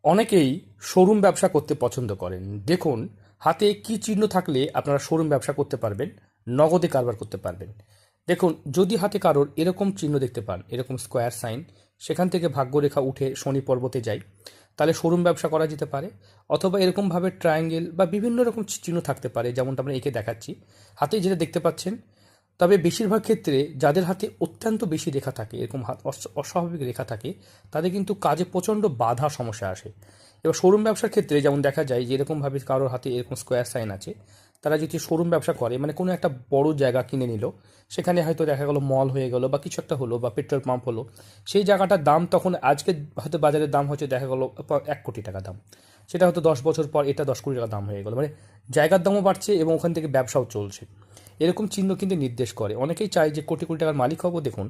অনেকেই শোরুম ব্যবসা করতে পছন্দ করেন। দেখুন, হাতে কি চিহ্ন থাকলে আপনারা শোরুম ব্যবসা করতে পারবেন, নগদে কারবার করতে পারবেন। দেখুন, যদি হাতে কারোর এরকম চিহ্ন দেখতে পান, এরকম স্কোয়ার সাইন, সেখান থেকে ভাগ্যরেখা উঠে শনি পর্বতে যায়, তাহলে শোরুম ব্যবসা করা যেতে পারে। অথবা এরকমভাবে ট্রায়াঙ্গেল বা বিভিন্ন রকম চিহ্ন থাকতে পারে, যেমনটা আমরা এঁকে দেখাচ্ছি, হাতে যেটা দেখতে পাচ্ছেন। তবে বেশিরভাগ ক্ষেত্রে যাদের হাতে অত্যন্ত বেশি রেখা থাকে, এরকম হাত অস্বাভাবিক রেখা থাকে, তাদের কিন্তু কাজে প্রচণ্ড বাধা সমস্যা আসে। এবার শোরুম ব্যবসার ক্ষেত্রে যেমন দেখা যায় যে এরকমভাবে কারোর হাতে এরকম স্কোয়ার সাইন আছে, তারা যদি শোরুম ব্যবসা করে, মানে কোনো একটা বড় জায়গা কিনে নিল, সেখানে হয়তো দেখা গেলো মল হয়ে গেলো বা কিছু একটা হলো বা পেট্রোল পাম্প হলো, সেই জায়গাটার দাম তখন আজকে হয়তো বাজারের দাম হচ্ছে দেখা গেলো 1 কোটি টাকা দাম, সেটা হয়তো 10 বছর পর এটা 10 কোটি টাকা দাম হয়ে গেলো। মানে জায়গার দামও বাড়ছে এবং ওখান থেকে ব্যবসাও চলছে। এরকম চিহ্ন কিন্তু নির্দেশ করে। অনেকেই চায় যে কোটি কোটি টাকার মালিক হব। দেখুন,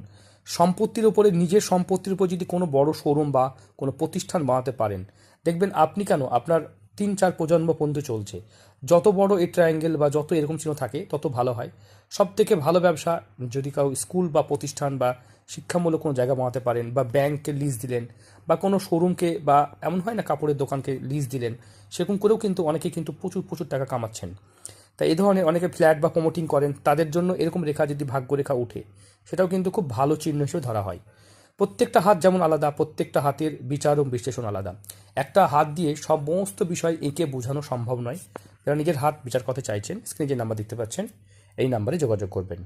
সম্পত্তির উপরে, নিজের সম্পত্তির উপর যদি কোনো বড় শোরুম বা কোনো প্রতিষ্ঠান বানাতে পারেন, দেখবেন আপনি কেন, আপনার 3-4 প্রজন্ম পর্যন্ত চলছে। যত বড় এই ট্রায়াঙ্গেল বা যত এরকম চিহ্ন থাকে তত ভালো হয়। সব থেকে ভালো ব্যবসা, যদি কারো স্কুল বা প্রতিষ্ঠান বা শিক্ষামূলক কোনো জায়গা বানাতে পারেন, বা ব্যাংককে লিজ দিলেন, বা কোনো শোরুমকে, বা এমন হয় না কাপড়ের দোকানকে লিজ দিলেন, সেরকম করেও কিন্তু অনেকে কিন্তু প্রচুর প্রচুর টাকা কামাচ্ছেন। তাই এই ধরনের অনেকে ফ্ল্যাট বা প্রমোটিং করেন, তাদের জন্য এরকম রেখা যদি ভাগ্যরেখা উঠে, সেটাও কিন্তু খুব ভালো চিহ্ন হিসেবে ধরা হয়। প্রত্যেকটা হাত যেমন আলাদা, প্রত্যেকটা হাতের বিচার ও বিশ্লেষণ আলাদা। একটা হাত দিয়ে সমস্ত বিষয় এঁকে বোঝানো সম্ভব নয়। যারা নিজের হাত বিচার করতে চাইছেন, স্ক্রিনে যে নাম্বার দেখতে পাচ্ছেন, এই নাম্বারে যোগাযোগ করবেন।